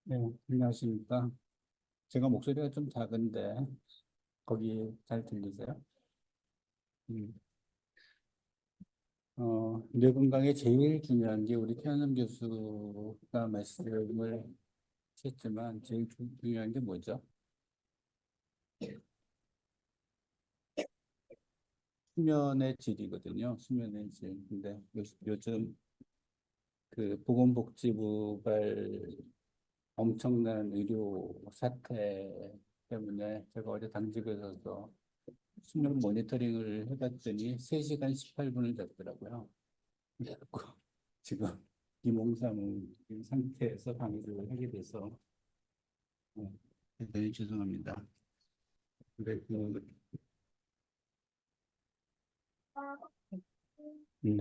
네, 안녕하십니까. 제가 목소리가 좀 작은데, 거기 잘 들리세요? 음, 뇌 건강에 제일 중요한 게 우리 최현성 교수가 말씀을 했지만, 제일 중요한 게 뭐죠? 수면의 질이거든요. 수면의 질. 근데 요즘 그 보건복지부가 엄청난 의료 사태 때문에 제가 어제 당직에 서서 수면 모니터링을 해봤더니 3시간 18분을 잤더라고요. 그래갖고 지금 비몽사몽 상태에서 강의를 하게 돼서 대단히 죄송합니다. 근데 음,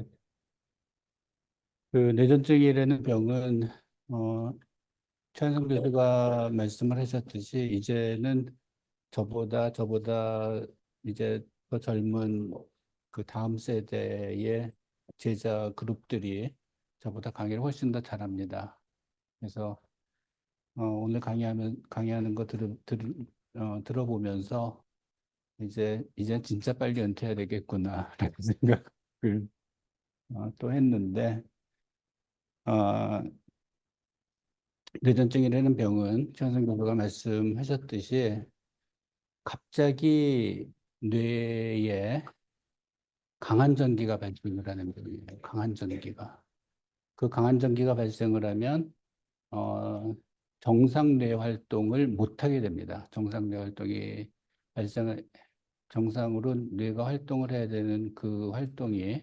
그 뇌전증이라는 병은 어, 최한성 교수가 말씀을 하셨듯이 이제는 저보다 이제 더 젊은 그 다음 세대의 제자 그룹들이 저보다 강의를 훨씬 더 잘합니다. 그래서 오늘 강의하는 거 들어보면서 이제 진짜 빨리 은퇴해야 되겠구나라는 생각을 또 했는데, 어, 뇌전증이라는 병은 최선생 교수가 말씀하셨듯이 갑자기 뇌에 강한 전기가 발생을 하는 병이에요. 강한 전기가. 그 강한 전기가 발생을 하면 어, 정상 뇌 활동을 못하게 됩니다. 정상 뇌 활동이 발생 정상으로 뇌가 활동을 해야 되는 그 활동이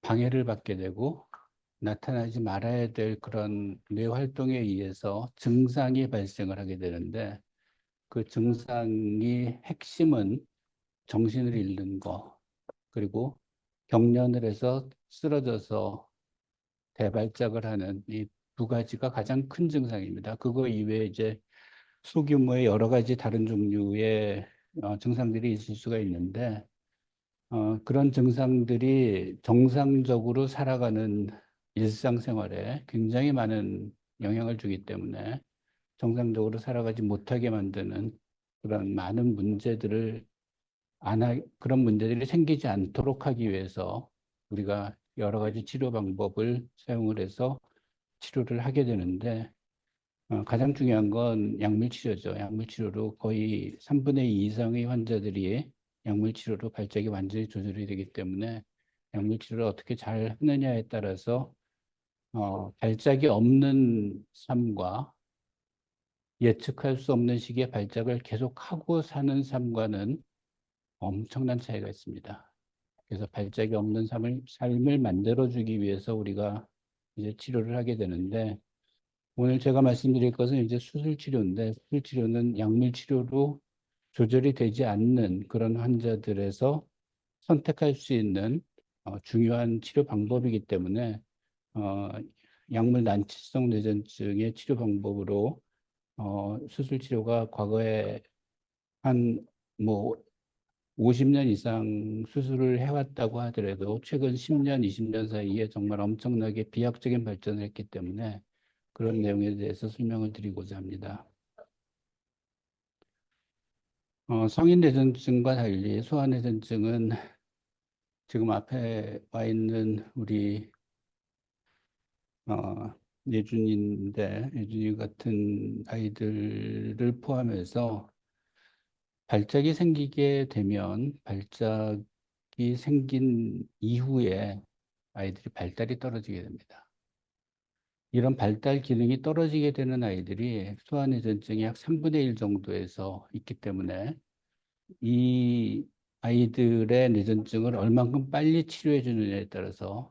방해를 받게 되고 나타나지 말아야 될 그런 뇌 활동에 의해서 증상이 발생을 하게 되는데 그 증상이 핵심은 정신을 잃는 거 그리고 경련을 해서 쓰러져서 대발작을 하는 이 두 가지가 가장 큰 증상입니다. 그거 이외에 이제 소규모의 여러 가지 다른 종류의 증상들이 있을 수가 있는데 그런 증상들이 정상적으로 살아가는 일상생활에 굉장히 많은 영향을 주기 때문에 정상적으로 살아가지 못하게 만드는 그런 많은 문제들을 그런 문제들이 생기지 않도록 하기 위해서 우리가 여러 가지 치료 방법을 사용을 해서 치료를 하게 되는데 가장 중요한 건 약물 치료죠. 약물 치료로 거의 3분의 2 이상의 환자들이 약물 치료로 발작이 완전히 조절이 되기 때문에 약물 치료를 어떻게 잘 하느냐에 따라서 발작이 없는 삶과 예측할 수 없는 시기에 발작을 계속하고 사는 삶과는 엄청난 차이가 있습니다. 그래서 발작이 없는 삶을 만들어주기 위해서 우리가 이제 치료를 하게 되는데 오늘 제가 말씀드릴 것은 이제 수술 치료인데 수술 치료는 약물 치료로 조절이 되지 않는 그런 환자들에서 선택할 수 있는 중요한 치료 방법이기 때문에 어, 약물 난치성 뇌전증의 치료 방법으로 수술 치료가 과거에 한 뭐 50년 이상 수술을 해왔다고 하더라도 최근 10년, 20년 사이에 정말 엄청나게 비약적인 발전을 했기 때문에 그런 내용에 대해서 설명을 드리고자 합니다. 성인 뇌전증과 달리 소아 뇌전증은 지금 앞에 와 있는 우리 어, 예준이 같은 아이들을 포함해서 발작이 생기게 되면 발작이 생긴 이후에 아이들이 발달이 떨어지게 됩니다. 이런 발달 기능이 떨어지게 되는 아이들이 소아뇌전증이 약 3분의 1 정도에서 있기 때문에 이 아이들의 뇌전증을 얼만큼 빨리 치료해 주느냐에 따라서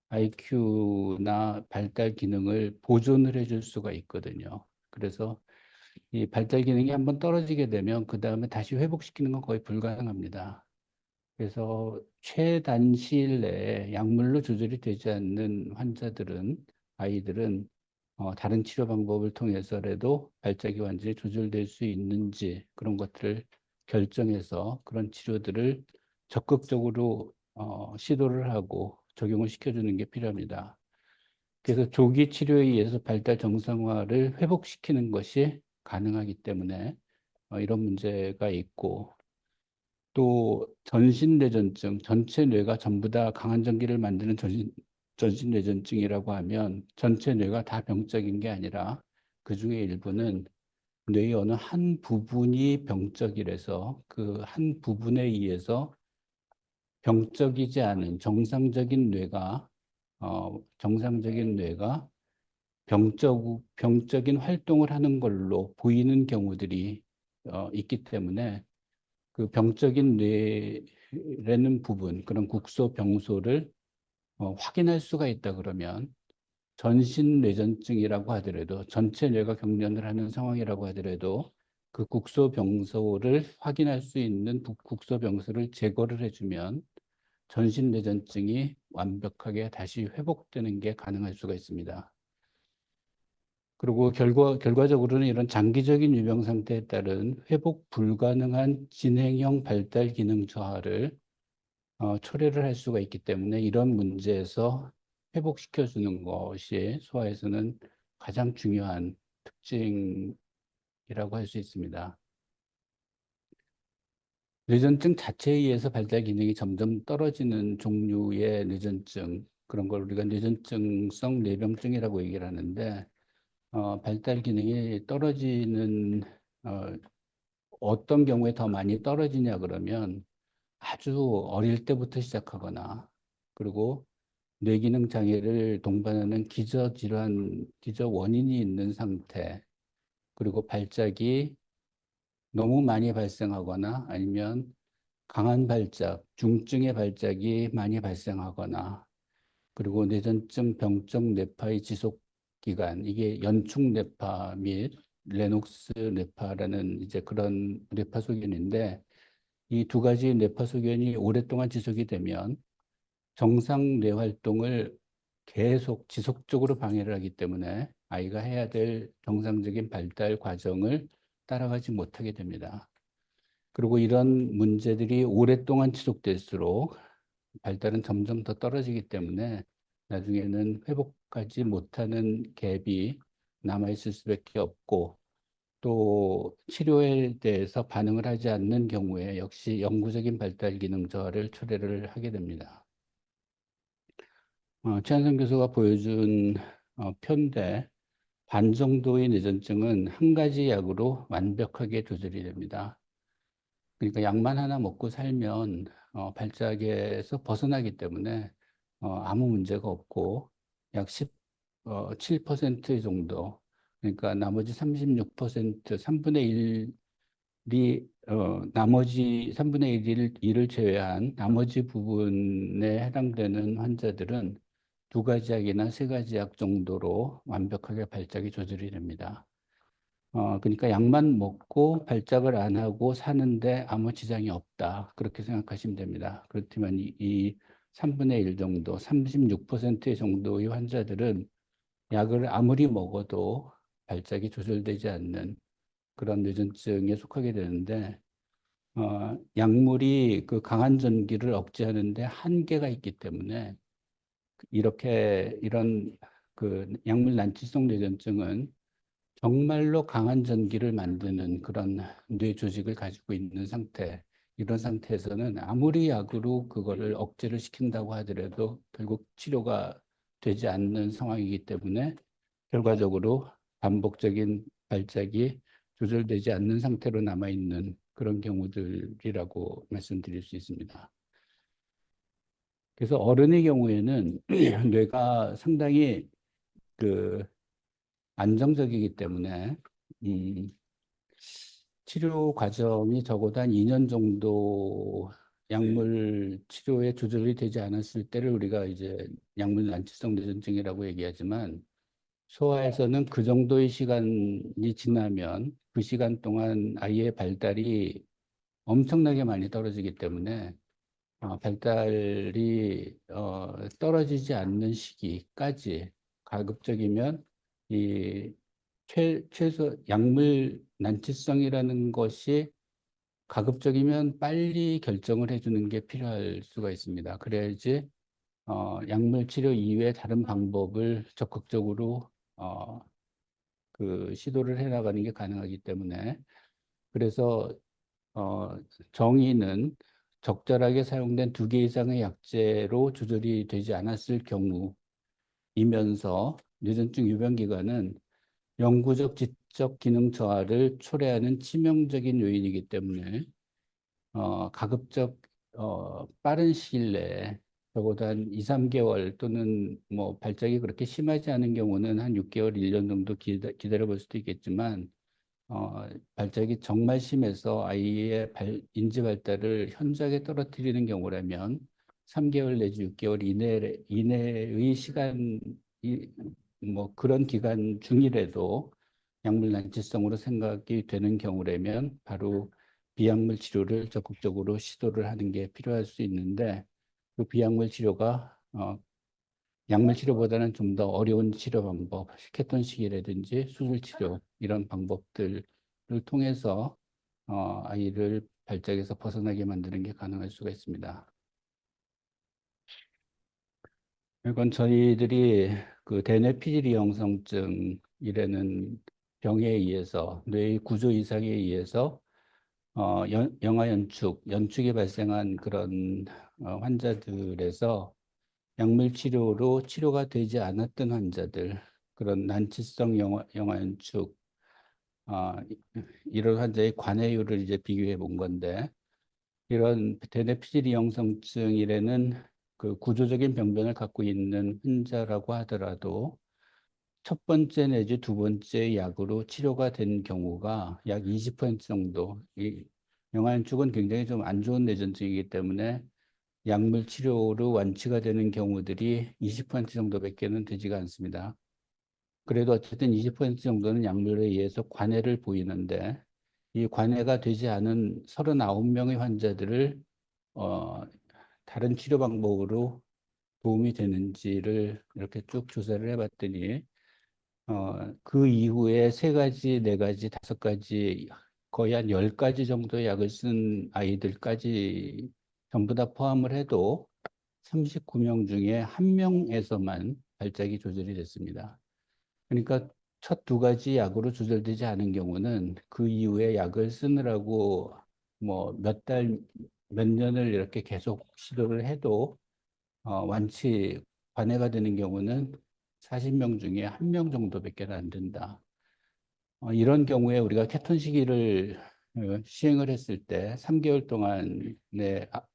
IQ나 발달 기능을 보존을 해줄 수가 있거든요. 그래서 이 발달 기능이 한번 떨어지게 되면 그 다음에 다시 회복시키는 건 거의 불가능합니다. 그래서 최단 시일 내에 약물로 조절이 되지 않는 아이들은 다른 치료 방법을 통해서라도 발작이 완전히 조절될 수 있는지 그런 것들을 결정해서 그런 치료들을 적극적으로 시도를 하고 적용을 시켜주는 게 필요합니다. 그래서 조기 치료에 의해서 발달 정상화를 회복시키는 것이 가능하기 때문에 이런 문제가 있고, 또 전신뇌전증, 전체 뇌가 전부 다 강한 전기를 만드는 전신뇌전증이라고 하면 전체 뇌가 다 병적인 게 아니라 그 중에 일부는 뇌의 어느 한 부분이 병적이라서 그 한 부분에 의해서 병적이지 않은 정상적인 뇌가 병적인 활동을 하는 걸로 보이는 경우들이 있기 때문에 그 병적인 뇌라는 부분, 그런 국소, 병소를 확인할 수가 있다 그러면 전신 뇌전증이라고 하더라도 전체 뇌가 경련을 하는 상황이라고 하더라도 그 국소, 병소를 확인할 수 있는 국소, 병소를 제거를 해주면 전신 뇌전증이 완벽하게 다시 회복되는 게 가능할 수가 있습니다. 그리고 결과적으로는 이런 장기적인 유병 상태에 따른 회복 불가능한 진행형 발달 기능 저하를 초래를 할 수가 있기 때문에 이런 문제에서 회복시켜주는 것이 소아에서는 가장 중요한 특징이라고 할 수 있습니다. 뇌전증 자체에 의해서 발달 기능이 점점 떨어지는 종류의 뇌전증, 그런 걸 우리가 뇌전증성 뇌병증이라고 얘기를 하는데, 발달 기능이 떨어지는, 어, 어떤 경우에 더 많이 떨어지냐 그러면 아주 어릴 때부터 시작하거나, 그리고 뇌기능 장애를 동반하는 기저 원인이 있는 상태, 그리고 발작이 너무 많이 발생하거나 아니면 강한 발작, 중증의 발작이 많이 발생하거나, 그리고 뇌전증 병적 뇌파의 지속 기간, 이게 연축 뇌파 및 레녹스 뇌파라는 이제 그런 뇌파 소견인데, 이 두 가지 뇌파 소견이 오랫동안 지속이 되면 정상 뇌 활동을 계속 지속적으로 방해를 하기 때문에 아이가 해야 될 정상적인 발달 과정을 따라가지 못하게 됩니다. 그리고 이런 문제들이 오랫동안 지속될수록 발달은 점점 더 떨어지기 때문에 나중에는 회복하지 못하는 갭이 남아있을 수밖에 없고, 또 치료에 대해서 반응을 하지 않는 경우에 역시 영구적인 발달 기능 저하를 초래를 하게 됩니다. 최한성 교수가 보여준 편대 반 정도의 뇌전증은 한 가지 약으로 완벽하게 조절이 됩니다. 그러니까 약만 하나 먹고 살면 발작에서 벗어나기 때문에 아무 문제가 없고 약 7% 정도, 그러니까 나머지 36%, 3분의 1이 나머지 3분의 1을 제외한 나머지 부분에 해당되는 환자들은 두 가지 약이나 세 가지 약 정도로 완벽하게 발작이 조절이 됩니다. 그러니까 약만 먹고 발작을 안 하고 사는데 아무 지장이 없다. 그렇게 생각하시면 됩니다. 그렇지만 이 3분의 1 정도, 36% 정도의 환자들은 약을 아무리 먹어도 발작이 조절되지 않는 그런 뇌전증에 속하게 되는데, 약물이 그 강한 전기를 억제하는데 한계가 있기 때문에 이런 그 약물 난치성 뇌전증은 정말로 강한 전기를 만드는 그런 뇌 조직을 가지고 있는 상태, 이런 상태에서는 아무리 약으로 그거를 억제를 시킨다고 하더라도 결국 치료가 되지 않는 상황이기 때문에 결과적으로 반복적인 발작이 조절되지 않는 상태로 남아있는 그런 경우들이라고 말씀드릴 수 있습니다. 그래서 어른의 경우에는 뇌가 상당히 그 안정적이기 때문에 음, 치료 과정이 적어도 한 2년 정도 약물 치료에 조절이 되지 않았을 때를 우리가 이제 약물 난치성 뇌전증이라고 얘기하지만, 소아에서는 그 정도의 시간이 지나면 그 시간 동안 아이의 발달이 엄청나게 많이 떨어지기 때문에 발달이 떨어지지 않는 시기까지 가급적이면 이 최소 약물 난치성이라는 것이 가급적이면 빨리 결정을 해주는 게 필요할 수가 있습니다. 그래야지 약물 치료 이외에 다른 방법을 적극적으로 시도를 해 나가는 게 가능하기 때문에 그래서 어, 정의는 적절하게 사용된 2개 이상의 약제로 조절이 되지 않았을 경우이면서 뇌전증 유병 기간은 영구적 지적 기능 저하를 초래하는 치명적인 요인이기 때문에 가급적 빠른 시일 내에 적어도 한 2, 3개월 또는 뭐 발작이 그렇게 심하지 않은 경우는 한 6개월, 1년 정도 기다려 볼 수도 있겠지만 발작이 정말 심해서 아이의 인지 발달을 현저하게 떨어뜨리는 경우라면 3개월 내지 6개월 이내의 시간, 뭐 그런 기간 중이라도 약물 난치성으로 생각이 되는 경우라면 바로 비약물 치료를 적극적으로 시도를 하는 게 필요할 수 있는데 그 비약물 치료가 약물 치료보다는 좀 더 어려운 치료 방법, 케톤식이라든지 수술 치료 이런 방법들을 통해서 아이를 발작에서 벗어나게 만드는 게 가능할 수가 있습니다. 이건 저희들이 그 대뇌 피질 이형성증이라는 병에 의해서 뇌의 구조 이상에 의해서 영아 연축이 발생한 그런 환자들에서 약물 치료로 치료가 되지 않았던 환자들, 그런 난치성 영아 연축, 이런 환자의 관해율을 이제 비교해 본 건데, 이런 대뇌피질 이형성증이라는 그 구조적인 병변을 갖고 있는 환자라고 하더라도 첫 번째 내지 두 번째 약으로 치료가 된 경우가 약 20% 정도. 이 영아연축은 굉장히 좀 안 좋은 뇌전증이기 때문에 약물 치료로 완치가 되는 경우들이 20% 정도밖에는 되지가 않습니다. 그래도 어쨌든 20% 정도는 약물에 의해서 관해를 보이는데 이 관해가 되지 않은 39명의 환자들을 어, 다른 치료 방법으로 도움이 되는지를 이렇게 쭉 조사를 해봤더니 그 이후에 3가지, 4가지, 5가지 거의 한 10가지 정도의 약을 쓴 아이들까지 전부 다 포함을 해도 39명 중에 1명에서만 발작이 조절이 됐습니다. 그러니까 첫 2가지 약으로 조절되지 않은 경우는 그 이후에 약을 쓰느라고 뭐 몇 달, 몇 년을 이렇게 계속 시도를 해도 관해가 되는 경우는 40명 중에 1명 정도밖에 안 된다. 이런 경우에 우리가 케톤 시기를 시행을 했을 때 3개월 동안의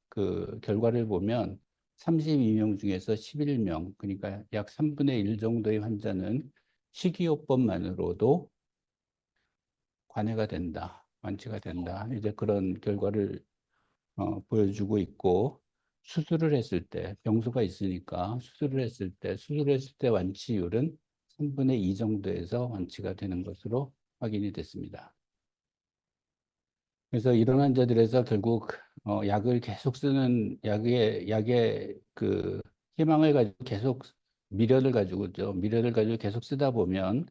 그 결과를 보면 32명 중에서 11명, 그러니까 약 3분의 1 정도의 환자는 식이요법만으로도 관해가 된다, 완치가 된다. 이제 그런 결과를 보여주고 있고, 수술을 했을 때, 병소가 있으니까 수술을 했을 때 완치율은 3분의 2 정도에서 완치가 되는 것으로 확인이 됐습니다. 그래서 이런 환자들에서 결국 약을 계속 쓰는 약의 그 희망을 가지고 계속 미련을 가지고 계속 쓰다 보면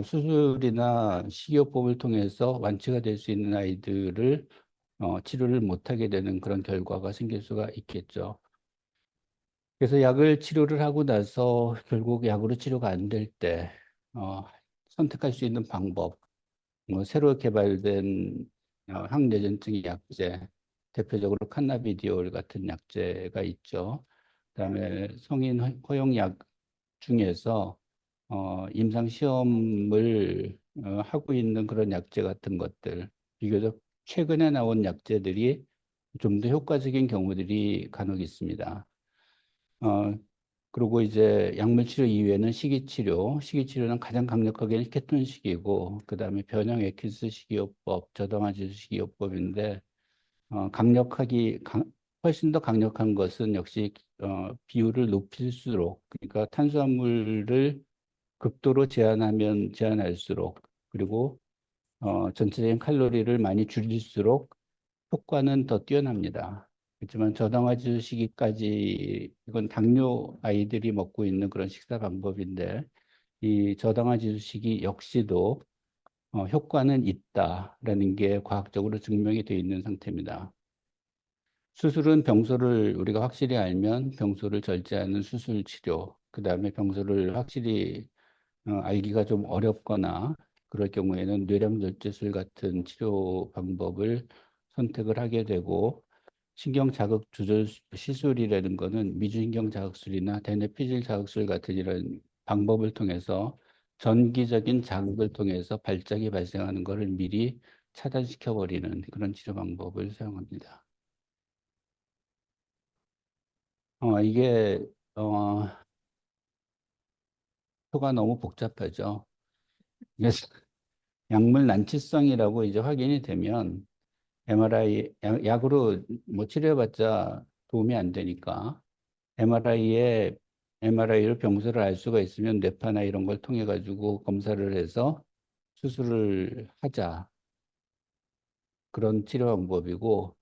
수술이나 식이요법을 통해서 완치가 될 수 있는 아이들을 치료를 못하게 되는 그런 결과가 생길 수가 있겠죠. 그래서 약을 치료를 하고 나서 결국 약으로 치료가 안 될 때 선택할 수 있는 방법, 뭐 새로 개발된 항뇌전증 약제, 대표적으로 칸나비디올 같은 약제가 있죠. 그다음에 성인 허용 약 중에서 임상 시험을 하고 있는 그런 약제 같은 것들, 비교적 최근에 나온 약제들이 좀 더 효과적인 경우들이 간혹 있습니다. 어, 그리고 이제 약물 치료 이외에는 시기치료는 가장 강력하게는 케톤식이고, 그 다음에 변형 에키스 식이요법, 저당화제수 식이요법인데, 훨씬 더 강력한 것은 역시 비율을 높일수록, 그러니까 탄수화물을 극도로 제한할수록, 그리고 전체적인 칼로리를 많이 줄일수록 효과는 더 뛰어납니다. 그렇지만 저당화지수 시기까지 이건 당뇨 아이들이 먹고 있는 그런 식사 방법인데 이 저당화지수 시기 역시도 효과는 있다라는 게 과학적으로 증명이 되어 있는 상태입니다. 수술은 병소를 우리가 확실히 알면 병소를 절제하는 수술 치료, 그다음에 병소를 확실히 알기가 좀 어렵거나 그럴 경우에는 뇌량절제술 같은 치료 방법을 선택을 하게 되고, 신경 자극 조절 시술이라는 거는 미주신경 자극술이나 대뇌피질 자극술 같은 이런 방법을 통해서 전기적인 자극을 통해서 발작이 발생하는 것을 미리 차단시켜 버리는 그런 치료 방법을 사용합니다. 이게 어, 표가 너무 복잡하죠. 그래서 약물 난치성이라고 이제 확인이 되면 MRI 약으로 뭐 치료해봤자 도움이 안 되니까 MRI로 병세를 알 수가 있으면 뇌파나 이런 걸 통해 가지고 검사를 해서 수술을 하자, 그런 치료 방법이고,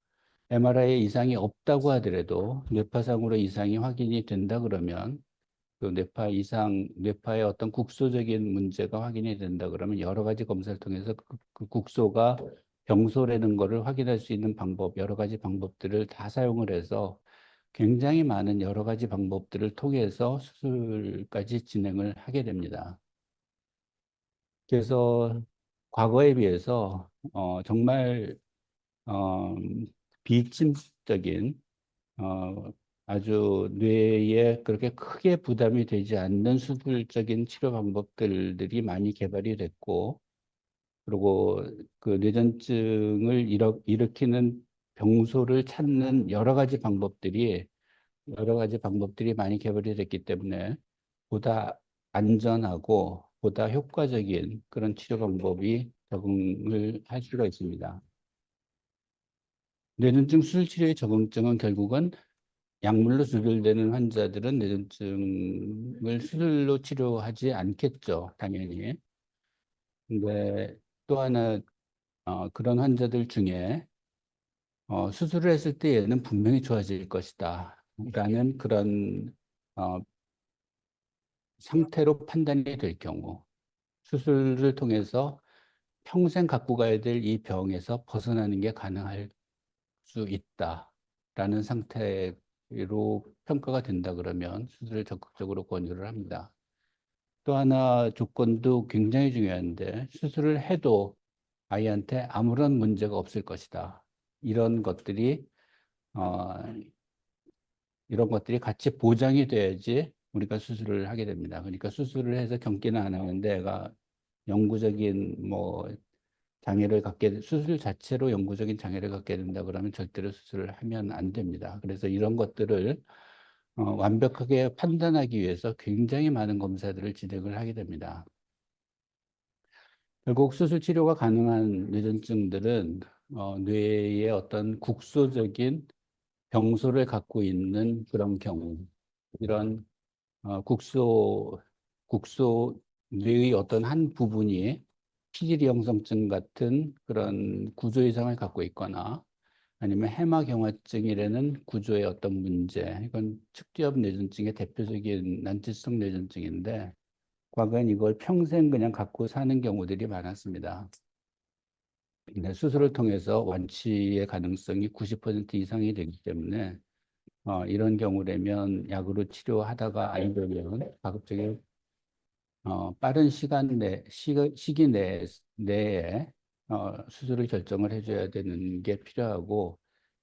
MRI에 이상이 없다고 하더라도 뇌파상으로 이상이 확인이 된다 그러면 그 뇌파의 어떤 국소적인 문제가 확인이 된다 그러면 여러 가지 검사를 통해서 그 국소가 병소라는 거를 확인할 수 있는 방법, 여러 가지 방법들을 다 사용을 해서 굉장히 많은 여러 가지 방법들을 통해서 수술까지 진행을 하게 됩니다. 그래서 과거에 비해서 정말 어, 비침습적인 아주 뇌에 그렇게 크게 부담이 되지 않는 수술적인 치료 방법들이 많이 개발이 됐고, 그리고 그 뇌전증을 일으키는 병소를 찾는 여러 가지 방법들이 많이 개발이 됐기 때문에 보다 안전하고 보다 효과적인 그런 치료 방법이 적응을 할 수가 있습니다. 뇌전증 수술 치료의 적응증은 결국은 약물로 수술되는 환자들은 뇌전증을 수술로 치료하지 않겠죠, 당연히. 근데 또 하나 그런 환자들 중에 수술을 했을 때 얘는 분명히 좋아질 것이다 라는 그런 어, 상태로 판단이 될 경우, 수술을 통해서 평생 갖고 가야 될 이 병에서 벗어나는 게 가능할 수 있다라는 상태로 평가가 된다 그러면 수술을 적극적으로 권유를 합니다. 또 하나 조건도 굉장히 중요한데, 수술을 해도 아이한테 아무런 문제가 없을 것이다. 이런 것들이 어, 이런 것들이 같이 보장이 돼야지 우리가 수술을 하게 됩니다. 그러니까 수술을 해서 경기는 안 하는데 애가 영구적인 뭐 수술 자체로 영구적인 장애를 갖게 된다 그러면 절대로 수술을 하면 안 됩니다. 그래서 이런 것들을 완벽하게 판단하기 위해서 굉장히 많은 검사들을 진행을 하게 됩니다. 결국 수술 치료가 가능한 뇌전증들은 뇌의 어떤 국소적인 병소를 갖고 있는 그런 경우, 이런 국소 뇌의 어떤 한 부분이 피질 형성증 같은 그런 구조 이상을 갖고 있거나 아니면 해마경화증이라는 구조의 어떤 문제, 이건 측두엽 뇌전증의 대표적인 난치성 뇌전증인데 과거엔 이걸 평생 그냥 갖고 사는 경우들이 많았습니다. 근데 수술을 통해서 완치의 가능성이 90% 이상이 되기 때문에 이런 경우라면 약으로 치료하다가 안 되면 가급적이 빠른 시기 내에 수술을 결정을 해줘야 되는 게 필요하고,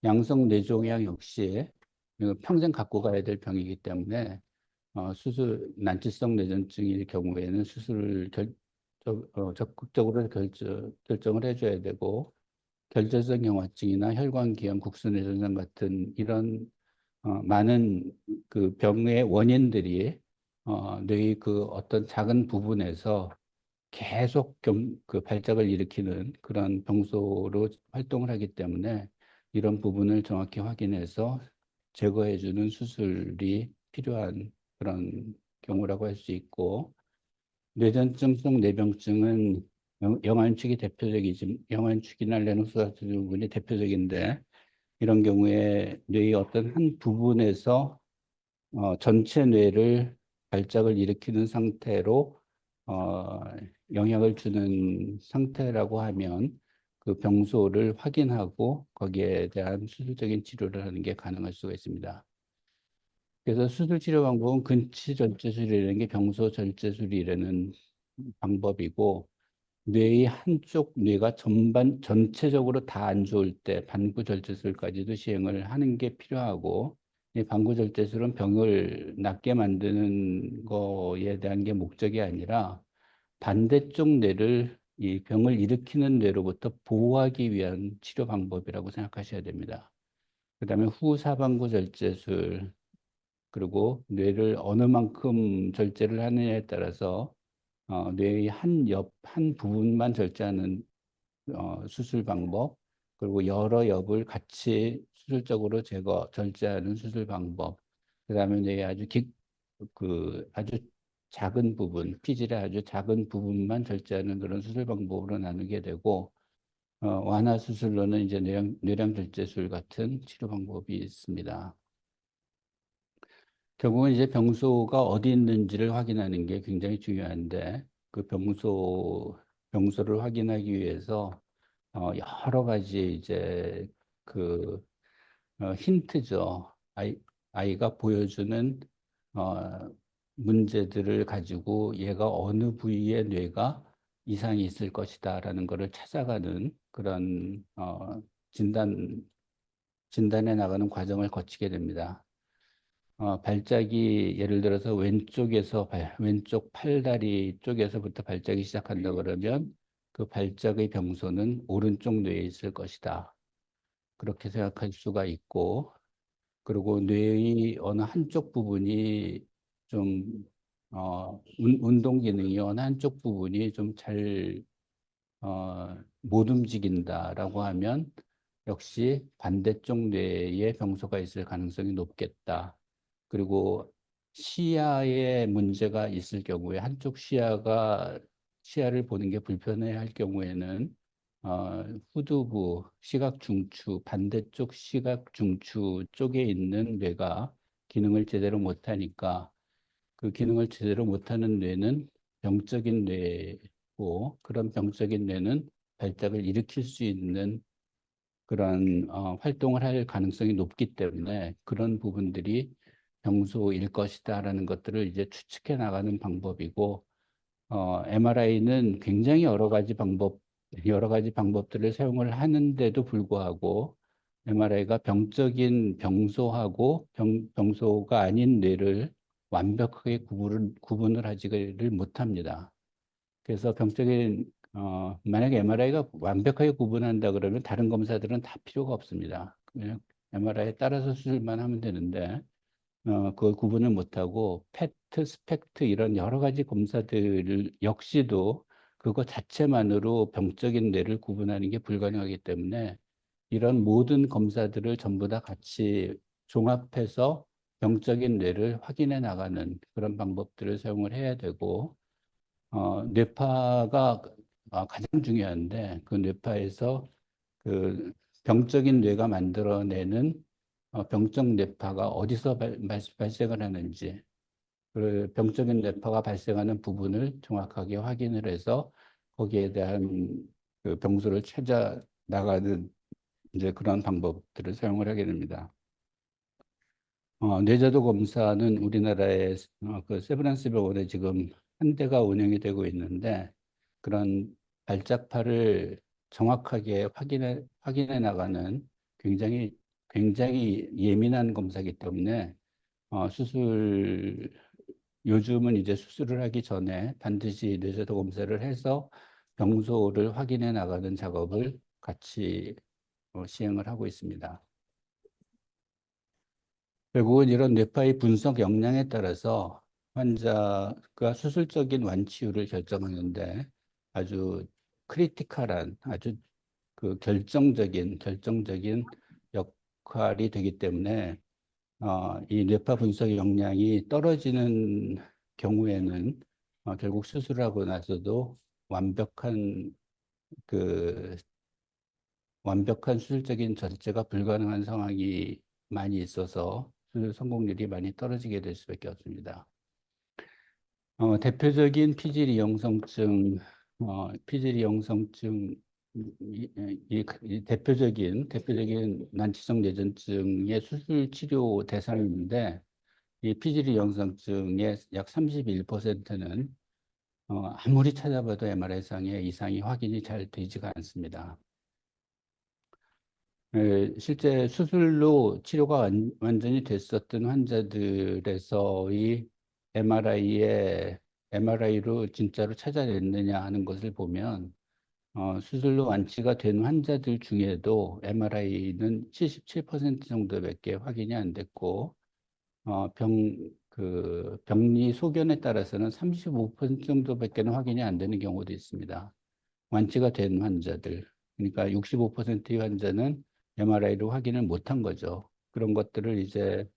양성 뇌종양 역시 이거 평생 갖고 가야 될 병이기 때문에 난치성 뇌전증일 경우에는 수술을 적극적으로 결정을 해줘야 되고, 결절성 경화증이나 혈관기형 국소뇌전증 같은 이런 많은 그 병의 원인들이 뇌의 그 어떤 작은 부분에서 계속 그 발작을 일으키는 그런 병소로 활동을 하기 때문에 이런 부분을 정확히 확인해서 제거해주는 수술이 필요한 그런 경우라고 할 수 있고, 뇌전증성 뇌병증은 영안축이나 레노스 같은 부분이 대표적인데, 이런 경우에 뇌의 어떤 한 부분에서 전체 뇌를 발작을 일으키는 상태로 어, 영향을 주는 상태라고 하면 그 병소를 확인하고 거기에 대한 수술적인 치료를 하는 게 가능할 수가 있습니다. 그래서 수술 치료 방법은 근치 절제술이라는 게 병소 절제술이라는 방법이고, 뇌의 한쪽 뇌가 전체적으로 다 안 좋을 때 반구절제술까지도 시행을 하는 게 필요하고, 이 반구절제술은 병을 낫게 만드는 거에 대한 게 목적이 아니라 반대쪽 뇌를 이 병을 일으키는 뇌로부터 보호하기 위한 치료 방법이라고 생각하셔야 됩니다. 그다음에 후사반구절제술, 그리고 뇌를 어느 만큼 절제를 하느냐에 따라서 뇌의 한 부분만 절제하는 수술 방법, 그리고 여러 옆을 같이 수술적으로 절제하는 수술 방법, 그다음에 뇌의 아주 작은 부분, 피질의 아주 작은 부분만 절제하는 그런 수술 방법으로 나누게 되고, 완화 수술로는 이제 뇌량 절제술 같은 치료 방법이 있습니다. 결국은 이제 병소가 어디 있는지를 확인하는 게 굉장히 중요한데, 그 병소를 확인하기 위해서 여러 가지 이제 그 힌트죠. 아이가 보여주는 어, 문제들을 가지고 얘가 어느 부위의 뇌가 이상이 있을 것이다라는 것을 찾아가는 그런 진단해 나가는 과정을 거치게 됩니다. 발작이 예를 들어서 왼쪽 팔다리 쪽에서부터 발작이 시작한다 그러면 그 발작의 병소는 오른쪽 뇌에 있을 것이다. 그렇게 생각할 수가 있고, 그리고 뇌의 어느 한쪽 부분이 좀 운동 기능이 어느 한쪽 부분이 좀 못 움직인다라고 하면 역시 반대쪽 뇌에 병소가 있을 가능성이 높겠다. 그리고 시야에 문제가 있을 경우에 한쪽 시야를 보는 게 불편해 할 경우에는 후두부, 시각 중추, 반대쪽 시각 중추 쪽에 있는 뇌가 기능을 제대로 못하니까 그 기능을 제대로 못하는 뇌는 병적인 뇌고, 그런 병적인 뇌는 발작을 일으킬 수 있는 그런 활동을 할 가능성이 높기 때문에 그런 부분들이 병소일 것이다라는 것들을 이제 추측해 나가는 방법이고, MRI는 굉장히 여러 가지 방법들을 사용을 하는데도 불구하고 MRI가 병적인 병소하고 병소가 아닌 뇌를 완벽하게 구분을 하지를 못합니다. 그래서 만약에 MRI가 완벽하게 구분한다 그러면 다른 검사들은 다 필요가 없습니다. 그냥 MRI에 따라서 수술만 하면 되는데, 그걸 구분을 못하고 페트, 스펙트 이런 여러 가지 검사들 역시도 그거 자체만으로 병적인 뇌를 구분하는 게 불가능하기 때문에 이런 모든 검사들을 전부 다 같이 종합해서 병적인 뇌를 확인해 나가는 그런 방법들을 사용을 해야 되고, 뇌파가 가장 중요한데, 그 뇌파에서 그 병적인 뇌가 만들어내는 병적 뇌파가 어디서 발생을 하는지, 그 병적인 뇌파가 발생하는 부분을 정확하게 확인을 해서 거기에 대한 그 병소를 찾아 나가는 이제 그런 방법들을 사용을 하게 됩니다. 뇌저도 검사는 우리나라의 그 세브란스 병원에 지금 한 대가 운영이 되고 있는데, 그런 발작파를 정확하게 확인해 나가는 굉장히 예민한 검사이기 때문에 어, 수술 요즘은 이제 수술을 하기 전에 반드시 뇌저도 검사를 해서 병소를 확인해 나가는 작업을 같이 시행을 하고 있습니다. 결국은 이런 뇌파의 분석 역량에 따라서 환자가 수술적인 완치율을 결정하는데 아주 크리티컬한, 아주 그 결정적인 역할이 되기 때문에 이 뇌파 분석 역량이 떨어지는 경우에는 결국 수술하고 나서도 완벽한 그 완벽한 수술적인 절제가 불가능한 상황이 많이 있어서 수술 성공률이 많이 떨어지게 될 수밖에 없습니다. 대표적인 피질 이용성증 이 대표적인 난치성 뇌전증의 수술 치료 대상인데 이 피지리 영상증의 약 31%는 아무리 찾아봐도 MRI상의 이상이 확인이 잘 되지가 않습니다. 실제 수술로 치료가 완전히 됐었던 환자들에서의 MRI로 진짜로 찾아냈느냐 하는 것을 보면 수술로 완치가 된 환자들 중에도 MRI는 77% 정도밖에 확인이 안 됐고 병리 소견에 따라서는 35% 정도밖에는 확인이 안 되는 경우도 있습니다. 완치가 된 환자들. 그러니까 65%의 환자는 MRI로 확인을 못한 거죠. 그런 것들을 이제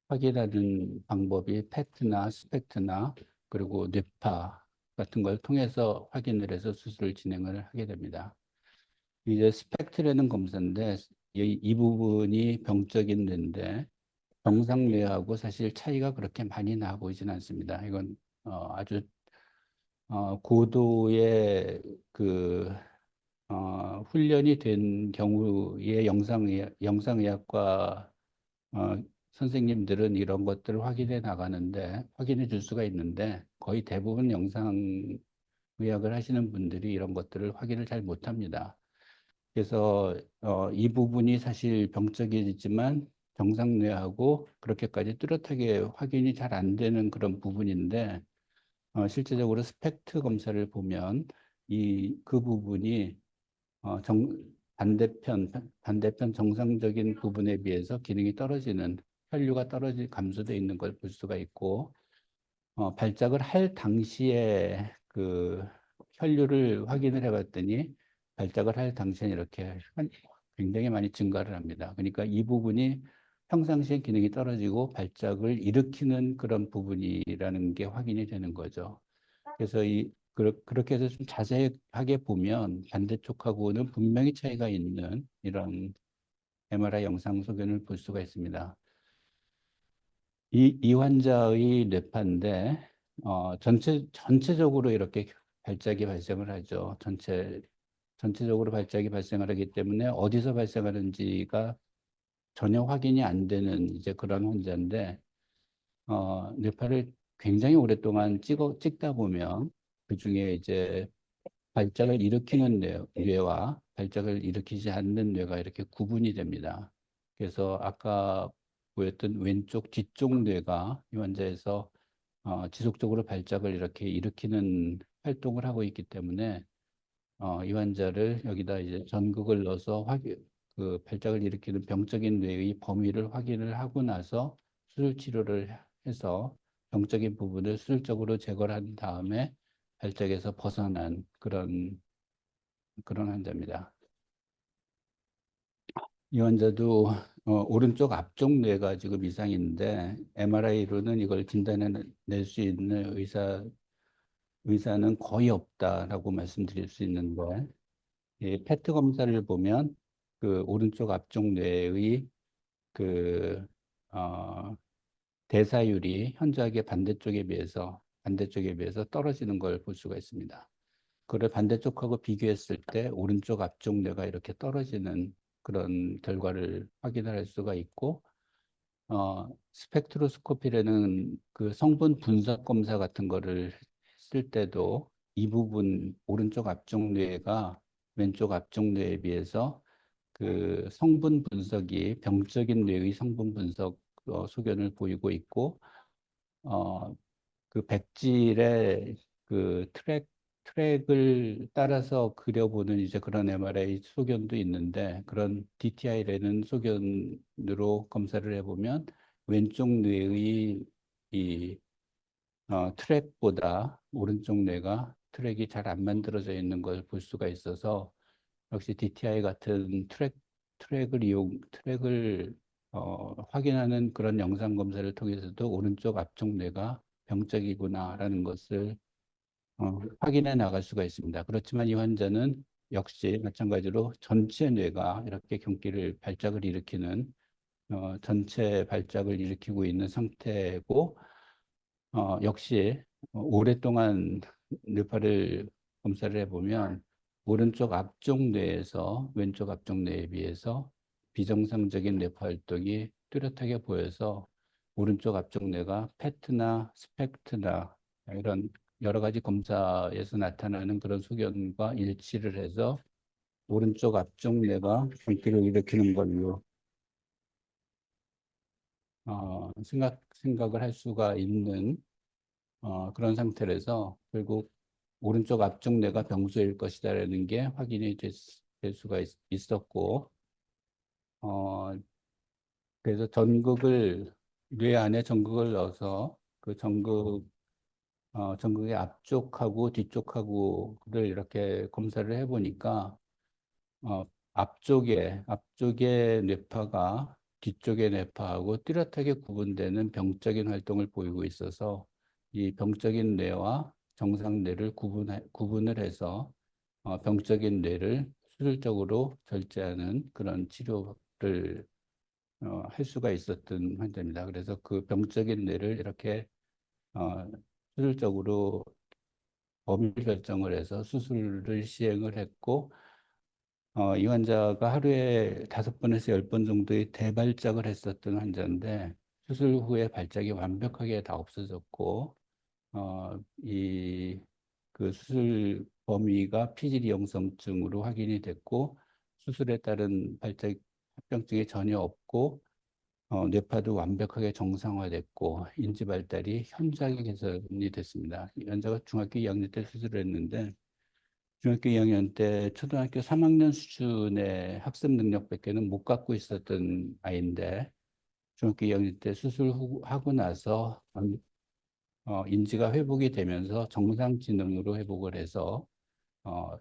확인하는 방법이 페트나 스펙트나 그리고 뇌파 같은 걸 통해서 확인을 해서 수술을 진행을 하게 됩니다. 이제 스펙트라는 검사인데 이 부분이 병적인 뇌인데 정상 뇌하고 사실 차이가 그렇게 많이 나 보이진 않습니다. 이건 아주 고도의 그 훈련이 된 경우에 영상의학과 어, 선생님들은 이런 것들을 확인해 줄 수가 있는데 거의 대부분 영상의학을 하시는 분들이 이런 것들을 확인을 잘 못합니다. 그래서 이 부분이 사실 병적이지만 정상뇌하고 그렇게까지 뚜렷하게 확인이 잘 안 되는 그런 부분인데 실제적으로 스펙트 검사를 보면 그 부분이 어, 정, 반대편 정상적인 부분에 비해서 기능이 떨어지는 혈류가 감소되어 있는 걸 볼 수가 있고 발작을 할 당시에 그 혈류를 확인을 해봤더니 발작을 할 당시에 이렇게 굉장히 많이 증가를 합니다. 그러니까 이 부분이 평상시에 기능이 떨어지고 발작을 일으키는 그런 부분이라는 게 확인이 되는 거죠. 그래서 그렇게 해서 좀 자세하게 보면 반대쪽하고는 분명히 차이가 있는 이런 MRI 영상 소견을 볼 수가 있습니다. 이 환자의 뇌파인데 전체적으로 이렇게 발작이 발생을 하죠. 전체적으로 발작이 발생을 하기 때문에 어디서 발생하는지가 전혀 확인이 안 되는 이제 그런 환자인데 뇌파를 굉장히 오랫동안 찍다 보면 그중에 이제 발작을 일으키는 뇌와 발작을 일으키지 않는 뇌가 이렇게 구분이 됩니다. 그래서 아까 보였던 왼쪽 뒤쪽 뇌가 이 환자에서 지속적으로 발작을 이렇게 일으키는 활동을 하고 있기 때문에 이 환자를 여기다 이제 전극을 넣어서 그 발작을 일으키는 병적인 뇌의 범위를 확인을 하고 나서 수술 치료를 해서 병적인 부분을 수술적으로 제거를 한 다음에 발작에서 벗어난 그런 환자입니다. 이 환자도 오른쪽 앞쪽 뇌가 지금 이상인데 MRI로는 이걸 진단해낼 수 있는 의사는 거의 없다라고 말씀드릴 수 있는데 이 페트 검사를 보면 그 오른쪽 앞쪽 뇌의 그 어, 대사율이 현저하게 반대쪽에 비해서 떨어지는 걸 볼 수가 있습니다. 그걸 반대쪽하고 비교했을 때 오른쪽 앞쪽 뇌가 이렇게 떨어지는 그런 결과를 확인할 수가 있고 스펙트로스코피라는 그 성분 분석 검사 같은 거를 했을 때도 이 부분 오른쪽 앞쪽 뇌가 왼쪽 앞쪽 뇌에 비해서 그 성분 분석이 병적인 뇌의 성분 분석 소견을 보이고 있고 어, 그 백질의 그 트랙을 따라서 그려보는 이제 그런 MRI 소견도 있는데 그런 DTI라는 소견으로 검사를 해보면 왼쪽 뇌의 이 트랙보다 오른쪽 뇌가 트랙이 잘 안 만들어져 있는 걸 볼 수가 있어서 역시 DTI 같은 트랙을 확인하는 그런 영상 검사를 통해서도 오른쪽 앞쪽 뇌가 병적이구나라는 것을 확인해 나갈 수가 있습니다. 그렇지만 이 환자는 역시 마찬가지로 전체 뇌가 이렇게 발작을 일으키는 전체 발작을 일으키고 있는 상태고 역시 오랫동안 뇌파를 검사를 해보면 오른쪽 앞쪽 뇌에서 왼쪽 앞쪽 뇌에 비해서 비정상적인 뇌파 활동이 뚜렷하게 보여서 오른쪽 앞쪽 뇌가 페트나 스펙트나 이런 여러 가지 검사에서 나타나는 그런 소견과 일치를 해서 오른쪽 앞쪽 뇌가 병기를 일으키는 걸로 생각을 할 수가 있는 그런 상태라서 결국 오른쪽 앞쪽 뇌가 병소일 것이다라는 게 확인이 될 수가 있었고, 어, 그래서 전극을 뇌 안에 전극을 넣어서 그 전극의 앞쪽하고 뒤쪽하고를 이렇게 검사를 해보니까 어, 앞쪽에 뇌파가 뒤쪽의 뇌파하고 뚜렷하게 구분되는 병적인 활동을 보이고 있어서 이 병적인 뇌와 정상 뇌를 구분을 해서 병적인 뇌를 수술적으로 절제하는 그런 치료를 할 수가 있었던 환자입니다. 그래서 그 병적인 뇌를 이렇게 어, 수술적으로 범위 결정을 해서 수술을 시행을 했고 이 환자가 하루에 5번에서 10번 정도의 대발작을 했었던 환자인데 수술 후에 발작이 완벽하게 다 없어졌고 이 그 수술 범위가 피질이용성증으로 확인이 됐고 수술에 따른 발작 합병증이 전혀 없고 뇌파도 완벽하게 정상화됐고 인지 발달이 현저하게 개선이 됐습니다. 이 환자가 중학교 2학년 때 수술을 했는데 중학교 2학년 때 초등학교 3학년 수준의 학습 능력밖에는 못 갖고 있었던 아이인데 중학교 2학년 때 수술하고 나서 인지가 회복이 되면서 정상 지능으로 회복을 해서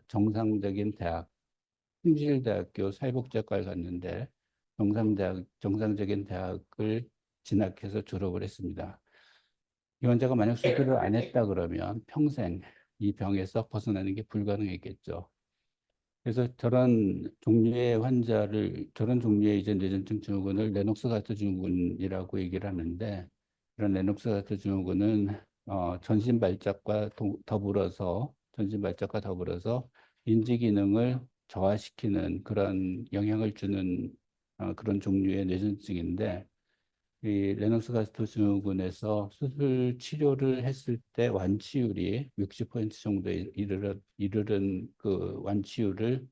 정상적인 대학, 충실대학교 사회복지학과를 갔는데 정상적인 대학을 진학해서 졸업을 했습니다. 이 환자가 만약 수술을 안 했다 그러면 평생 이 병에서 벗어나는 게 불가능했겠죠. 그래서 저런 종류의 이제 뇌전증 증후군을 레녹스 가스트 증후군이라고 얘기를 하는데, 이런 레녹스 가스트 증후군은 전신 발작과 더불어서 인지 기능을 저하시키는 그런 영향을 주는 그런 종류의 뇌전증인데, 이 레녹스 가스트 증후군에서 수술 치료를 했을 때 완치율이 60% 정도에 이르는 그 완치율을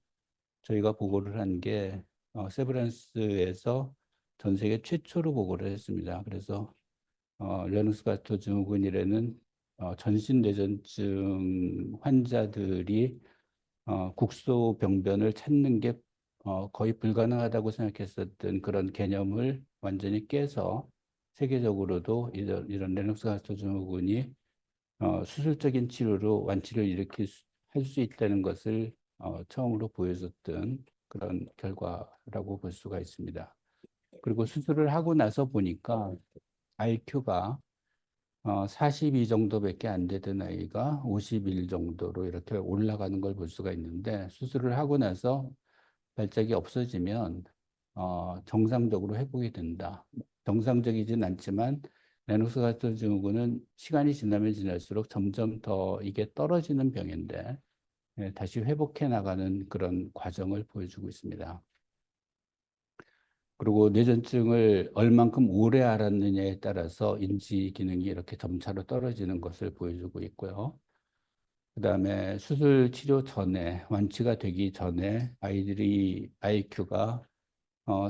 저희가 보고를 한 게 세브란스에서 전 세계 최초로 보고를 했습니다. 그래서 레누스 가스트 증후군이라는 전신 뇌전증 환자들이 국소 병변을 찾는 게 거의 불가능하다고 생각했었던 그런 개념을 완전히 깨서 세계적으로도 이런 레녹스 가스트 증후군이 수술적인 치료로 완치를 할 수 있다는 것을 처음으로 보여줬던 그런 결과라고 볼 수가 있습니다. 그리고 수술을 하고 나서 보니까 IQ가 42 정도밖에 안 되던 아이가 51 정도로 이렇게 올라가는 걸 볼 수가 있는데 수술을 하고 나서 발작이 없어지면 정상적으로 회복이 된다. 정상적이진 않지만 레녹스 가스트 증후군은 시간이 지나면 지날수록 점점 더 이게 떨어지는 병인데 다시 회복해 나가는 그런 과정을 보여주고 있습니다. 그리고 뇌전증을 얼만큼 오래 알았느냐에 따라서 인지 기능이 이렇게 점차로 떨어지는 것을 보여주고 있고요. 그다음에 수술 치료 전에 완치가 되기 전에 아이들이 IQ가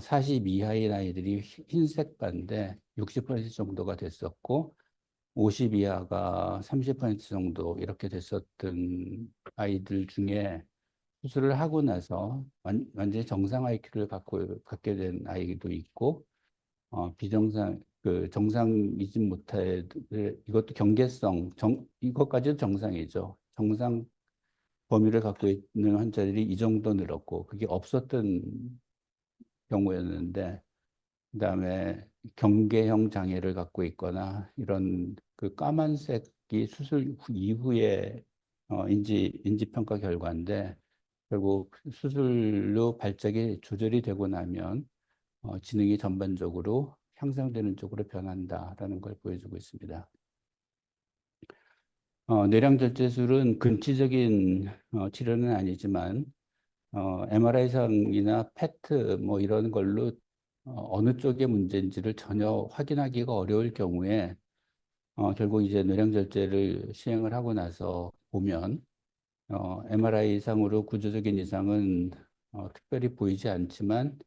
40 이하인 아이들이 흰색 반대 60% 정도가 됐었고 50 이하가 30% 정도 이렇게 됐었던 아이들 중에 수술을 하고 나서 완전히 정상 IQ를 갖게 된 아이도 있고 정상이지 못해 이것도 이것까지도 정상이죠. 정상 범위를 갖고 있는 환자들이 이 정도 늘었고 그게 없었던 경우였는데 그다음에 경계형 장애를 갖고 있거나 이런 그 까만색이 이후에 인지평가 결과인데 결국 수술로 발작이 조절이 되고 나면 지능이 전반적으로 향상되는 쪽으로 변한다라는 걸 보여주고 있습니다. 뇌량절제술은 근치적인 치료는 아니지만 MRI상이나 페트 뭐 이런 걸로 어느 쪽의 문제인지를 전혀 확인하기가 어려울 경우에 결국 이제 뇌량절제를 시행을 하고 나서 보면 MRI상으로 구조적인 이상은 특별히 보이지 않지만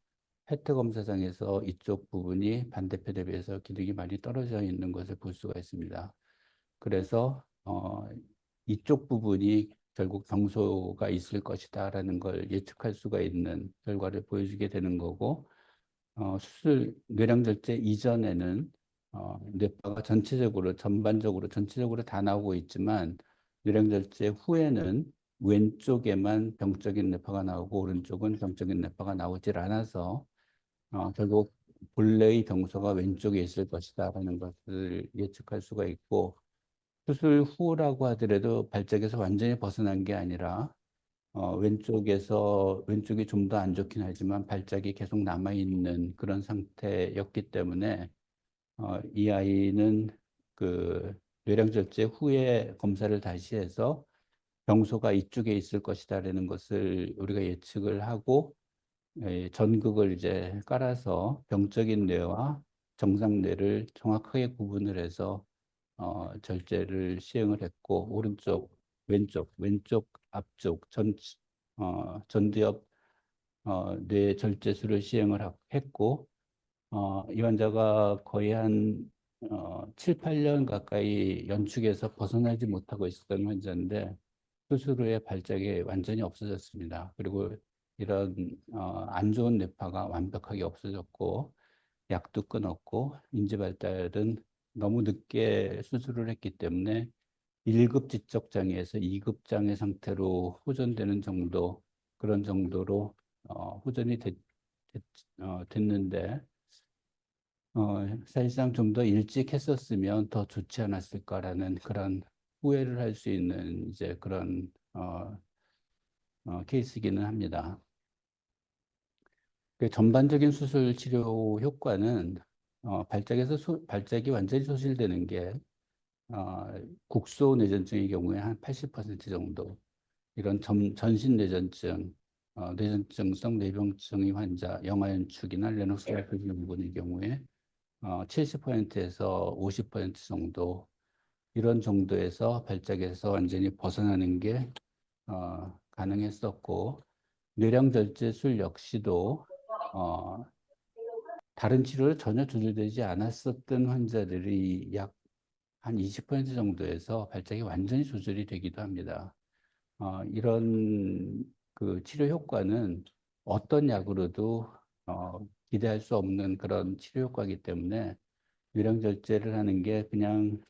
페트 검사상에서 이쪽 부분이 반대편에 비해서 기능이 많이 떨어져 있는 것을 볼 수가 있습니다. 그래서 이쪽 부분이 결국 병소가 있을 것이다라는 걸 예측할 수가 있는 결과를 보여주게 되는 거고, 뇌량절제 이전에는 뇌파가 전반적으로 다 나오고 있지만 뇌량절제 후에는 왼쪽에만 병적인 뇌파가 나오고 오른쪽은 병적인 뇌파가 나오질 않아서 결국 본래의 병소가 왼쪽에 있을 것이다라는 것을 예측할 수가 있고, 수술 후라고 하더라도 발작에서 완전히 벗어난 게 아니라 왼쪽이 좀 더 안 좋긴 하지만 발작이 계속 남아 있는 그런 상태였기 때문에 이 아이는 그 뇌량절제 후에 검사를 다시 해서 병소가 이쪽에 있을 것이다라는 것을 우리가 예측을 하고 전극을 이제 깔아서 병적인 뇌와 정상 뇌를 정확하게 구분을 해서 절제를 시행을 했고, 왼쪽 앞쪽 전두엽 뇌 절제술을 했고, 이 환자가 거의 한 7, 8년 가까이 연축에서 벗어나지 못하고 있었던 환자인데 수술 후에 발작이 완전히 없어졌습니다. 그리고 이런 안 좋은 뇌파가 완벽하게 없어졌고 약도 끊었고 인지 발달은 너무 늦게 수술을 했기 때문에 1급 지적 장애에서 2급 장애 상태로 호전되는 정도 그런 정도로 호전이 됐, 됐는데 사실상 좀 더 일찍 했었으면 더 좋지 않았을까라는 그런 후회를 할 수 있는 이제 그런 케이스이기는 합니다. 그 전반적인 수술 치료 효과는 발작이 완전히 소실되는 게 어, 국소 뇌전증의 경우에 한 80% 정도, 이런 전신 뇌전증, 뇌전증성 뇌병증의 환자, 영아연축이나 레노스라이프 증후군의 경우에 70%에서 50% 정도, 이런 정도에서 발작에서 완전히 벗어나는 게 가능했었고, 뇌량절제술 역시도 어, 다른 치료를 전혀 조절되지 않았었던 환자들이 약 한 20% 정도에서 발작이 완전히 조절이 되기도 합니다. 이런 그 치료 효과는 어떤 약으로도 기대할 수 없는 그런 치료 효과이기 때문에 뇌량절제를 하는 게 그냥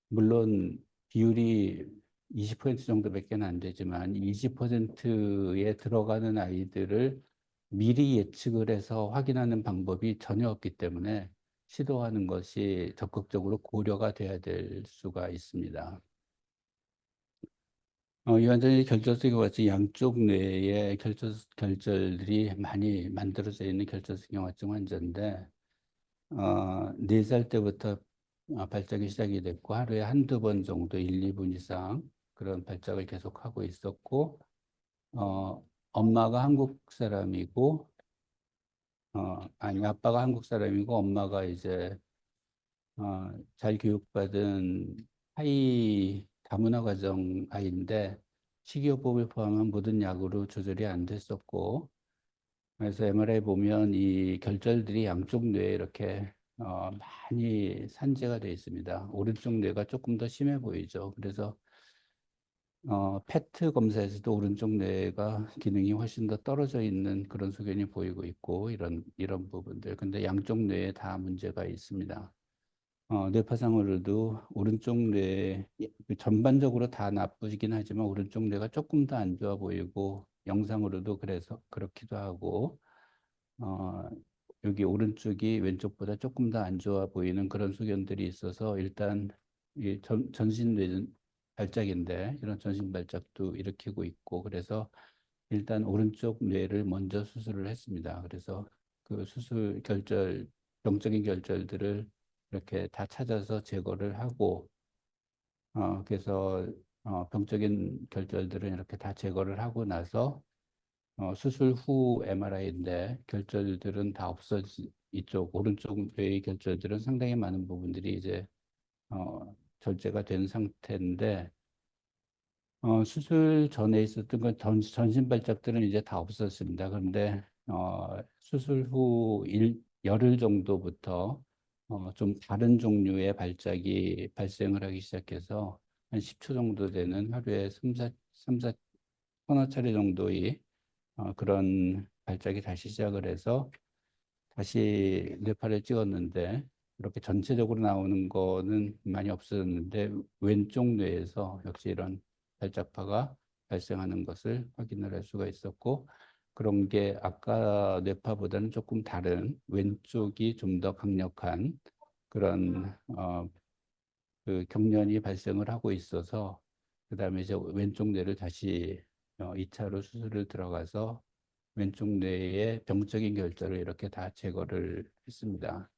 물론 비율이 20% 정도밖에 안 되지만 20%에 들어가는 아이들을 미리 예측을 해서 확인하는 방법이 전혀 없기 때문에 시도하는 것이 적극적으로 고려가 돼야 될 수가 있습니다. 이 환자의 결절성이 같이 양쪽 뇌에 결절들이 많이 만들어져 있는 결절성경화증 환자인데 4살 때부터 발작이 시작이 됐고 하루에 한두 번 정도 1, 2분 이상 그런 발작을 계속하고 있었고 엄마가 한국 사람이고 아니 아빠가 한국 사람이고 엄마가 이제 잘 교육받은 하이 다문화 가정 아이인데 식이요법을 포함한 모든 약으로 조절이 안 됐었고, 그래서 MRI 보면 이 결절들이 양쪽 뇌에 이렇게 많이 산재가 되어 있습니다. 오른쪽 뇌가 조금 더 심해 보이죠. 그래서 페트 검사에서도 오른쪽 뇌가 기능이 훨씬 더 떨어져 있는 그런 소견이 보이고 있고 이런 부분들. 근데 양쪽 뇌에 다 문제가 있습니다. 뇌파상으로도 오른쪽 뇌 전반적으로 다 나쁘긴 하지만 오른쪽 뇌가 조금 더 안 좋아 보이고 영상으로도 그래서 그렇기도 하고 어, 여기 오른쪽이 왼쪽보다 조금 더 안 좋아 보이는 그런 소견들이 있어서 일단 이 전신 뇌 발작인데 이런 전신 발작도 일으키고 있고 그래서 일단 오른쪽 뇌를 먼저 수술을 했습니다. 그래서 그 병적인 결절들을 이렇게 다 찾아서 제거를 하고 그래서 병적인 결절들은 이렇게 다 제거를 하고 나서 수술 후 MRI인데 결절들은 다 없어지 이쪽 오른쪽 뇌의 결절들은 상당히 많은 부분들이 이제 절제가 된 상태인데 수술 전에 있었던 건 전신 발작들은 이제 다 없었습니다. 그런데 수술 후 열흘 정도부터 좀 다른 종류의 발작이 발생을 하기 시작해서 한 10초 정도 되는 하루에 3, 4 서너 차례 정도의 그런 발작이 다시 시작을 해서 다시 뇌파를 찍었는데 이렇게 전체적으로 나오는 거는 많이 없어졌는데 왼쪽 뇌에서 역시 이런 발작파가 발생하는 것을 확인을 할 수가 있었고 그런 게 아까 뇌파보다는 조금 다른 왼쪽이 좀 더 강력한 그런 그 경련이 발생을 하고 있어서 그다음에 이제 왼쪽 뇌를 다시 2차로 수술을 들어가서 왼쪽 뇌의 병적인 결절을 이렇게 다 제거를 했습니다.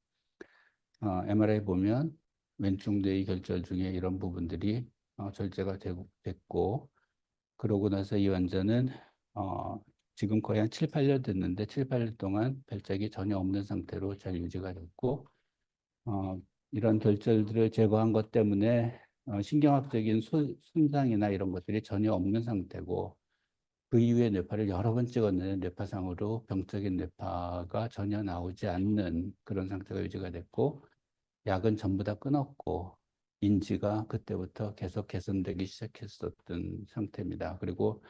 MRI 보면 왼쪽 뇌의 결절 중에 이런 부분들이 절제가 됐고, 그러고 나서 이 환자는 지금 거의 한 7, 8년 됐는데 7, 8년 동안 발작이 전혀 없는 상태로 잘 유지가 됐고, 어, 이런 결절들을 제거한 것 때문에 신경학적인 손상이나 이런 것들이 전혀 없는 상태고, 그 이후에 뇌파를 여러 번 찍었는데 뇌파상으로 병적인 뇌파가 전혀 나오지 않는 그런 상태가 유지가 됐고 약은 전부 다 끊었고 인지가 그때부터 계속 개선되기 시작했었던 상태입니다. 그리고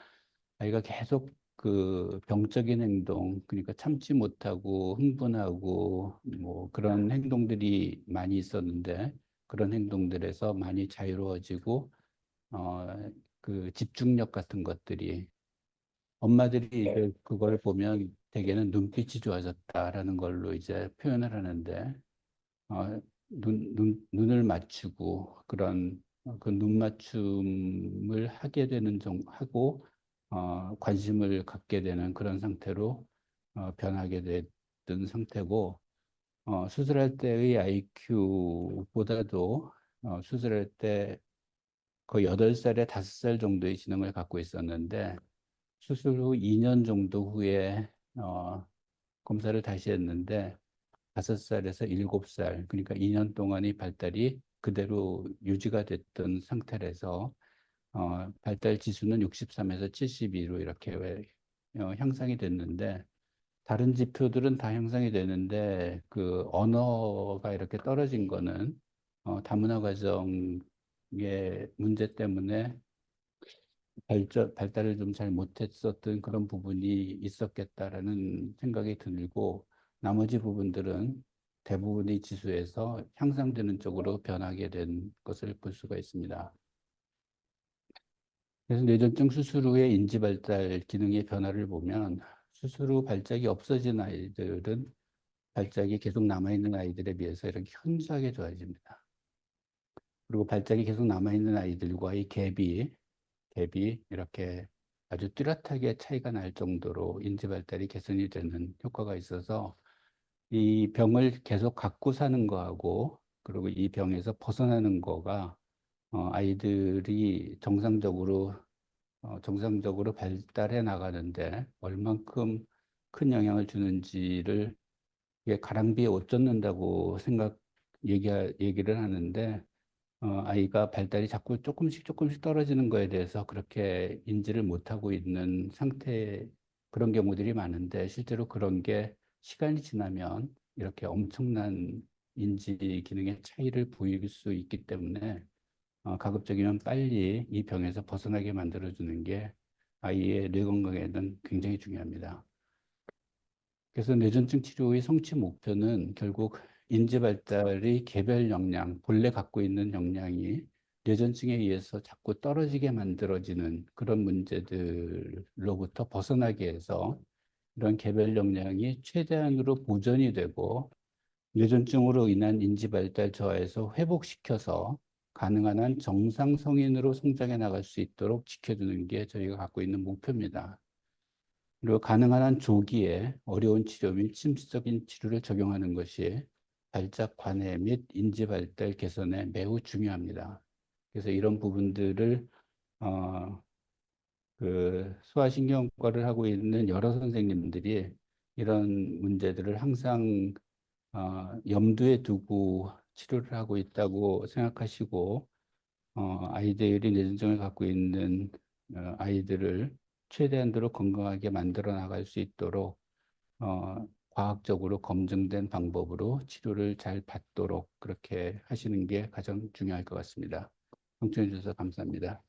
아이가 계속 그 병적인 행동, 그러니까 참지 못하고 흥분하고 뭐 그런 행동들이 많이 있었는데 그런 행동들에서 많이 자유로워지고 어, 그 집중력 같은 것들이 엄마들이 이제 그걸 보면 대개는 눈빛이 좋아졌다라는 걸로 이제 표현을 하는데, 눈을 맞추고 그런 그 눈 맞춤을 하게 되는 하고, 관심을 갖게 되는 그런 상태로 변하게 됐던 상태고, 수술할 때의 IQ보다도 수술할 때 거의 8살에 5살 정도의 지능을 갖고 있었는데, 수술 후 2년 정도 후에 검사를 다시 했는데 5살에서 7살, 그러니까 2년 동안의 발달이 그대로 유지가 됐던 상태라서 발달 지수는 63에서 72로 이렇게 향상이 됐는데 다른 지표들은 다 향상이 되는데 그 언어가 이렇게 떨어진 거는 다문화 과정의 문제 때문에 발달을 좀 잘 못했었던 그런 부분이 있었겠다라는 생각이 들고, 나머지 부분들은 대부분의 지수에서 향상되는 쪽으로 변하게 된 것을 볼 수가 있습니다. 그래서 뇌전증 수술 후에 인지 발달 기능의 변화를 보면 수술 후 발작이 없어진 아이들은 발작이 계속 남아있는 아이들에 비해서 이렇게 현저하게 좋아집니다. 그리고 발작이 계속 남아있는 아이들과의 갭이 이렇게 아주 뚜렷하게 차이가 날 정도로 인지 발달이 개선이 되는 효과가 있어서 이 병을 계속 갖고 사는 거하고 그리고 이 병에서 벗어나는 거가 아이들이 정상적으로 발달해 나가는데 얼만큼 큰 영향을 주는지를 이게 가랑비에 옷 젖는다고 얘기를 하는데 아이가 발달이 자꾸 조금씩 떨어지는 거에 대해서 그렇게 인지를 못하고 있는 상태, 그런 경우들이 많은데, 실제로 그런 게 시간이 지나면 이렇게 엄청난 인지 기능의 차이를 보일 수 있기 때문에, 가급적이면 빨리 이 병에서 벗어나게 만들어주는 게 아이의 뇌 건강에는 굉장히 중요합니다. 그래서 뇌전증 치료의 성취 목표는 결국 인지 발달의 개별 역량, 본래 갖고 있는 역량이 뇌전증에 의해서 자꾸 떨어지게 만들어지는 그런 문제들로부터 벗어나게 해서 이런 개별 역량이 최대한으로 보존이 되고 뇌전증으로 인한 인지 발달 저하에서 회복시켜서 가능한 한 정상 성인으로 성장해 나갈 수 있도록 지켜주는 게 저희가 갖고 있는 목표입니다. 그리고 가능한 한 조기에 어려운 치료 및 침시적인 치료를 적용하는 것이 발작 관해 및 인지 발달 개선에 매우 중요합니다. 그래서 이런 부분들을 어, 그 소아신경과를 하고 있는 여러 선생님들이 이런 문제들을 항상 염두에 두고 치료를 하고 있다고 생각하시고 아이들이 뇌전증을 갖고 있는 아이들을 최대한도로 건강하게 만들어 나갈 수 있도록 과학적으로 검증된 방법으로 치료를 잘 받도록 그렇게 하시는 게 가장 중요할 것 같습니다. 청취해 주셔서 감사합니다.